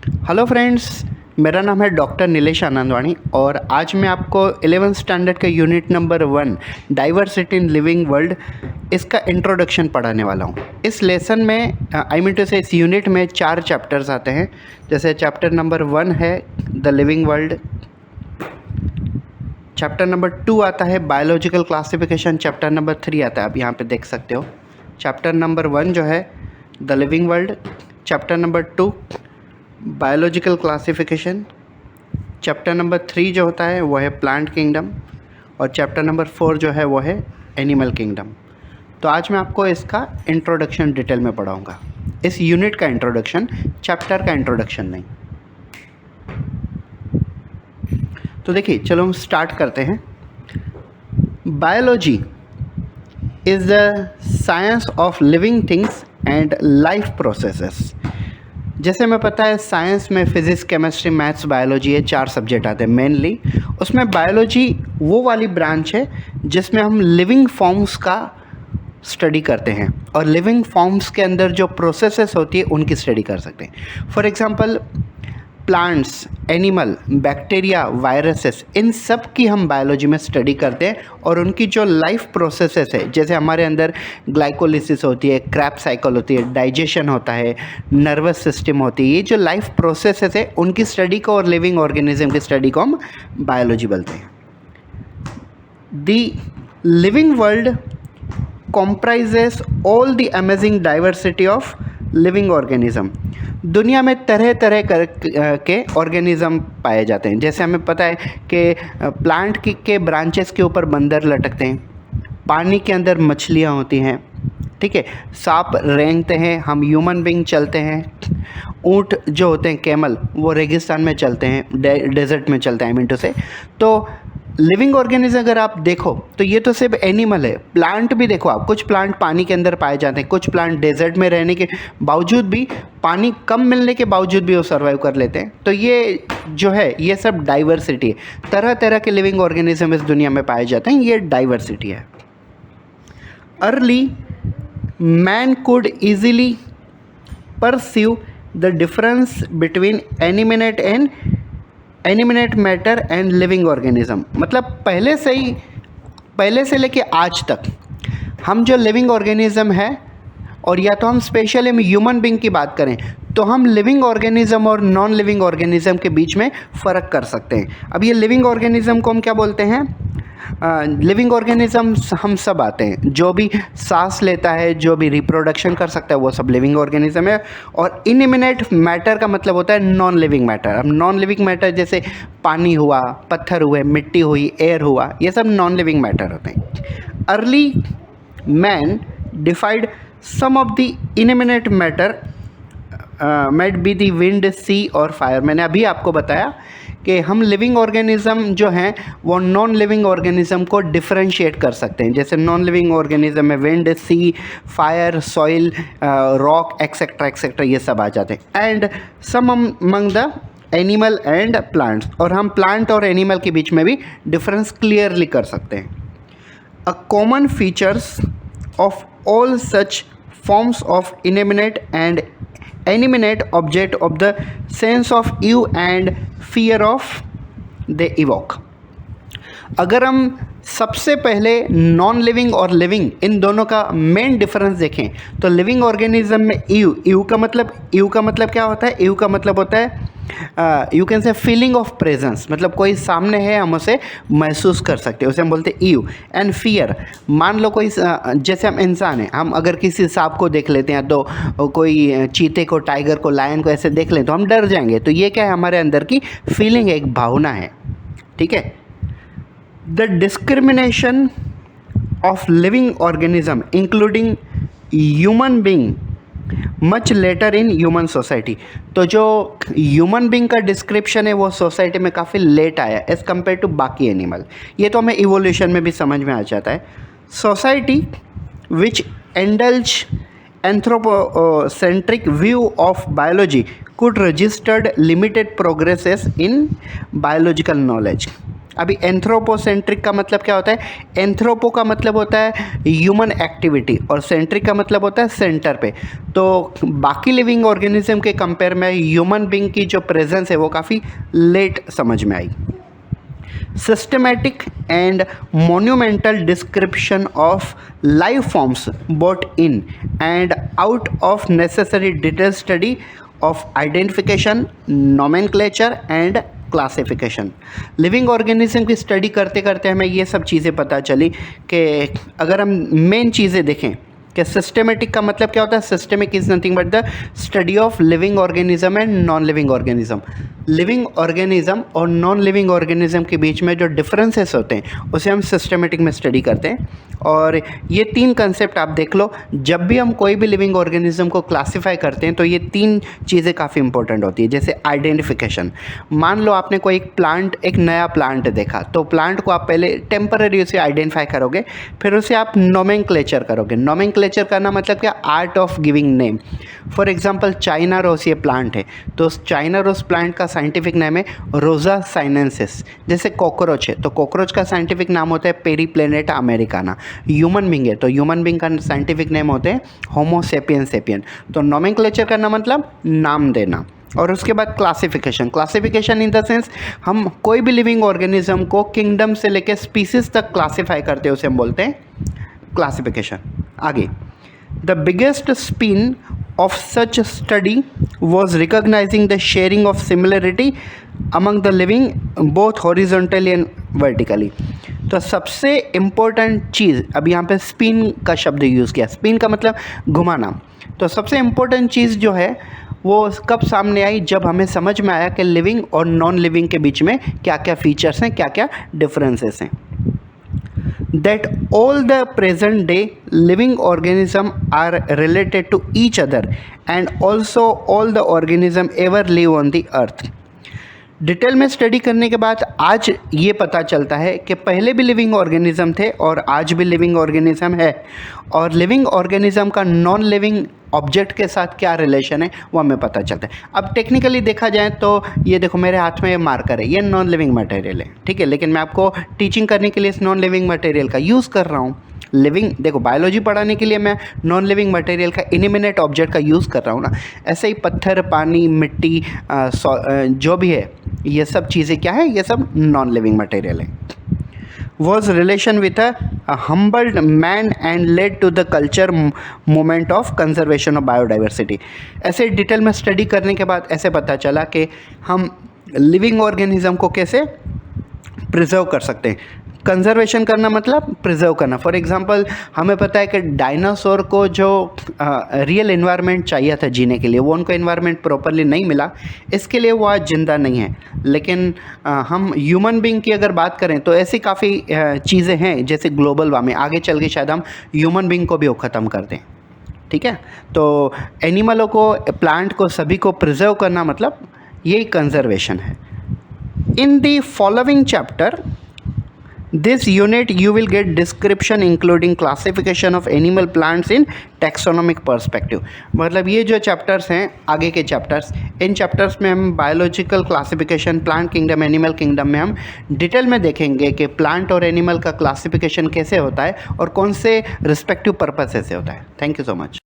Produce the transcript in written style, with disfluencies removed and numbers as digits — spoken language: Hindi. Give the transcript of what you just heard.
हेलो फ्रेंड्स, मेरा नाम है डॉक्टर नीलेश आनंदवाणी और आज मैं आपको 11th स्टैंडर्ड का unit number 1 diversity in living world इसका इंट्रोडक्शन पढ़ाने वाला हूँ। इस लेसन में इस यूनिट में 4 चैप्टर्स आते हैं। जैसे चैप्टर नंबर 1 है the living world, chapter number 2 आता है बायोलॉजिकल क्लासिफिकेशन, चैप्टर नंबर 3 आता है, आप यहाँ पे देख सकते हो। चैप्टर नंबर 1 जो है the living world, chapter number 2 biological classification, chapter number 3 जो होता है वो है प्लांट किंगडम और चैप्टर नंबर 4 जो है वो है एनिमल किंगडम। तो आज मैं आपको इसका इंट्रोडक्शन डिटेल में पढ़ाऊँगा, इस यूनिट का इंट्रोडक्शन, चैप्टर का इंट्रोडक्शन नहीं। तो देखिए, चलो हम स्टार्ट करते हैं। Biology is the science of living things and life processes. जैसे हमें पता है साइंस में फिज़िक्स, केमिस्ट्री, मैथ्स, बायोलॉजी, ये 4 सब्जेक्ट आते हैं मेनली। उसमें बायोलॉजी वो वाली ब्रांच है जिसमें हम लिविंग फॉर्म्स का स्टडी करते हैं और लिविंग फॉर्म्स के अंदर जो प्रोसेसेस होती है उनकी स्टडी कर सकते हैं। For example plants, animal, bacteria, viruses, इन सब की हम बायोलॉजी में स्टडी करते हैं और उनकी जो लाइफ प्रोसेसेस है, जैसे हमारे अंदर ग्लाइकोलिसिस होती है, क्रैब साइकिल होती है, डाइजेशन होता है, नर्वस सिस्टम होती है, ये जो लाइफ प्रोसेसेस है उनकी स्टडी को और लिविंग ऑर्गेनिज्म की स्टडी को हम बायोलॉजी बोलते हैं। The living world comprises all the amazing diversity of living organism. दुनिया में तरह तरह के ऑर्गेनिज़म पाए जाते हैं। जैसे हमें पता है कि प्लांट के ब्रांचेस के ऊपर बंदर लटकते हैं, पानी के अंदर मछलियाँ होती हैं, ठीक है, सांप रेंगते हैं, हम ह्यूमन बीइंग चलते हैं, ऊँट जो होते हैं कैमल वो रेगिस्तान में चलते हैं, डेजर्ट में चलते हैं, आई मीन टू से। तो लिविंग ऑर्गेनिज्म अगर आप देखो तो ये तो सिर्फ एनिमल है। प्लांट भी देखो आप, कुछ प्लांट पानी के अंदर पाए जाते हैं, कुछ प्लांट डेजर्ट में रहने के बावजूद भी, पानी कम मिलने के बावजूद भी वो सर्वाइव कर लेते हैं। तो ये जो है ये सब डाइवर्सिटी है, तरह तरह के लिविंग ऑर्गेनिज्म इस दुनिया में पाए जाते हैं, ये डाइवर्सिटी है। Early man could easily perceive the difference between inanimate matter and living organism. मतलब पहले से लेके आज तक हम जो लिविंग ऑर्गेनिज्म है, और या तो हम स्पेशली हम ह्यूमन बीइंग की बात करें तो हम लिविंग ऑर्गेनिज्म और नॉन लिविंग ऑर्गेनिज्म के बीच में फ़र्क कर सकते हैं। अब ये लिविंग ऑर्गेनिज्म को हम क्या बोलते हैं? लिविंग ऑर्गेनिज्म हम सब आते हैं, जो भी सांस लेता है, जो भी रिप्रोडक्शन कर सकता है, वो सब लिविंग ऑर्गेनिज्म है। और इनएनिमेट मैटर का मतलब होता है नॉन लिविंग मैटर। अब नॉन लिविंग मैटर जैसे पानी हुआ, पत्थर हुए, मिट्टी हुई, एयर हुआ, ये सब नॉन लिविंग मैटर होते हैं। Early man defied some of the inanimate matter might be the wind, sea और फायर। मैंने अभी आपको बताया कि हम लिविंग ऑर्गेनिज्म जो हैं वो नॉन लिविंग ऑर्गेनिज्म को डिफरेंशिएट कर सकते हैं। जैसे नॉन लिविंग ऑर्गेनिज्म में wind, sea, fire, soil, rock, etcetera etcetera, ये सब आ जाते हैं। And some among the animal and plants, और हम प्लांट और एनिमल के बीच में भी डिफरेंस क्लियरली कर सकते हैं। A common features of all such forms of inanimate and animate object of the sense of awe and fear of they evoke। अगर हम सबसे पहले नॉन लिविंग और लिविंग इन दोनों का मेन डिफरेंस देखें तो लिविंग ऑर्गेनिज्म में ईव का मतलब क्या होता है? ईव का मतलब होता है you can say feeling of presence, मतलब कोई सामने है, हम उसे महसूस कर सकते हैं, उसे हम बोलते हैं ईव। एंड फियर, मान लो कोई जैसे हम इंसान हैं, हम अगर किसी सांप को देख लेते हैं तो कोई चीते को, टाइगर को, लायन को ऐसे देख लें तो हम डर जाएंगे। तो ये क्या है? हमारे अंदर की फीलिंग, एक भावना है, ठीक है। The discrimination of living organism including human being much later in human society. तो जो ह्यूमन बीइंग का डिस्क्रिप्शन है वो सोसाइटी में काफ़ी लेट आया एज़ कम्पेयर टू बाकी एनिमल। ये तो हमें इवोल्यूशन में भी समझ में आ जाता है। Society which indulge anthropocentric view of biology could registered limited progresses in biological knowledge. अभी एंथ्रोपोसेंट्रिक का मतलब क्या होता है? एंथ्रोपो का मतलब होता है ह्यूमन एक्टिविटी और सेंट्रिक का मतलब होता है सेंटर पे। तो बाकी लिविंग ऑर्गेनिज्म के कंपेयर में ह्यूमन बीइंग की जो प्रेजेंस है वो काफ़ी लेट समझ में आई। Systematic and monumental description of life forms both in and out of necessary detailed study of identification, nomenclature and classification. Living organism की स्टडी करते करते हमें ये सब चीज़ें पता चली कि अगर हम मेन चीज़ें देखें कि सिस्टेमेटिक का मतलब क्या होता है? Systemic is nothing but the study of living organism and non living organism. Living organism और नॉन लिविंग ऑर्गेनिज्म के बीच में जो डिफरेंसेस होते हैं उसे हम सिस्टेमेटिक में स्टडी करते हैं। और ये 3 कंसेप्ट आप देख लो, जब भी हम कोई भी लिविंग ऑर्गेनिज्म को क्लासीफाई करते हैं तो ये 3 चीज़ें काफ़ी इंपॉर्टेंट होती है। जैसे आइडेंटिफिकेशन, मान लो आपने कोई एक नया प्लांट देखा, तो प्लांट को आप पहले टेम्पररी उसे आइडेंटिफाई करोगे, फिर उसे आप नोमेनक्लेचर करोगे। नोमेनक्लेचर करना मतलब क्या? Art of giving name. For example China rose ये प्लांट है, तो चाइना रोज प्लांट का साइंटिफिक नेम है रोजा साइनेंसिस। जैसे कॉकरोच है, तो कॉकरोच का साइंटिफिक नाम होता है पेरीप्लेनेटा अमेरिकाना। ह्यूमन बींग है, तो ह्यूमन बींग का साइंटिफिक नेम होते हैं होमो सेपियन सेपियन। तो नोमेनक्लेचर करना मतलब नाम देना। और उसके बाद classification. Classification in the sense हम कोई भी लिविंग ऑर्गेनिज्म को किंगडम से लेकर स्पीसीज तक क्लासीफाई करते हैं, उसे हम बोलते हैं क्लासिफिकेशन। आगे, the biggest spin of such study was recognizing the sharing of similarity among the living both horizontally and vertically। तो सबसे इम्पोर्टेंट चीज़, अभी यहाँ पे स्पिन का शब्द यूज़ किया, स्पिन का मतलब घुमाना। तो सबसे इम्पोर्टेंट चीज़ जो है वो कब सामने आई? जब हमें समझ में आया कि लिविंग और नॉन लिविंग के बीच में क्या क्या फीचर्स हैं, क्या क्या डिफरेंसेस हैं। That all the present day living organism are related to each other and also all the organism ever live on the earth। Detail में स्टडी करने के बाद आज ये पता चलता है कि पहले भी लिविंग ऑर्गेनिज्म थे और आज भी लिविंग ऑर्गेनिज्म है, और लिविंग ऑर्गेनिज्म का नॉन लिविंग ऑब्जेक्ट के साथ क्या रिलेशन है वो हमें पता चलता है। अब टेक्निकली देखा जाए तो ये देखो मेरे हाथ में ये मार्कर है, ये नॉन लिविंग मटेरियल है, ठीक है, लेकिन मैं आपको टीचिंग करने के लिए इस नॉन लिविंग मटेरियल का यूज़ कर रहा हूँ। लिविंग, देखो बायोलॉजी पढ़ाने के लिए मैं नॉन लिविंग मटेरियल का इनिमिनेट ऑब्जेक्ट का यूज़ कर रहा हूँ ना, ऐसे ही पत्थर, पानी, मिट्टी, जो भी है ये सब चीज़ें क्या है? ये सब नॉन लिविंग मटेरियल है। was relation with a humbled man and led to the culture movement of conservation of biodiversity। ऐसे डिटेल में स्टडी करने के बाद ऐसे पता चला कि हम लिविंग ऑर्गेनिज्म को कैसे प्रिजर्व कर सकते हैं। कंजर्वेशन करना मतलब प्रिजर्व करना। फॉर एग्जांपल हमें पता है कि डायनासोर को जो रियल एनवायरनमेंट चाहिए था जीने के लिए, वो उनको एनवायरनमेंट प्रॉपरली नहीं मिला, इसके लिए वो आज ज़िंदा नहीं है। लेकिन हम ह्यूमन बीइंग की अगर बात करें तो ऐसी काफ़ी चीज़ें हैं, जैसे ग्लोबल वार्मिंग, आगे चल के शायद हम ह्यूमन बीइंग को भी वो ख़त्म कर दें, ठीक है। तो एनिमलों को, प्लांट को, सभी को प्रिजर्व करना मतलब यही कंजर्वेशन है। In the following chapter this unit you will get description including classification of animal plants in taxonomic perspective। मतलब ये जो चैप्टर्स हैं आगे के चैप्टर्स, इन चैप्टर्स में हम biological classification, plant kingdom, animal kingdom में हम डिटेल में देखेंगे कि प्लांट और एनिमल का क्लासिफिकेशन कैसे होता है और कौन से रिस्पेक्टिव पर्पसेस से होता है। Thank you so much.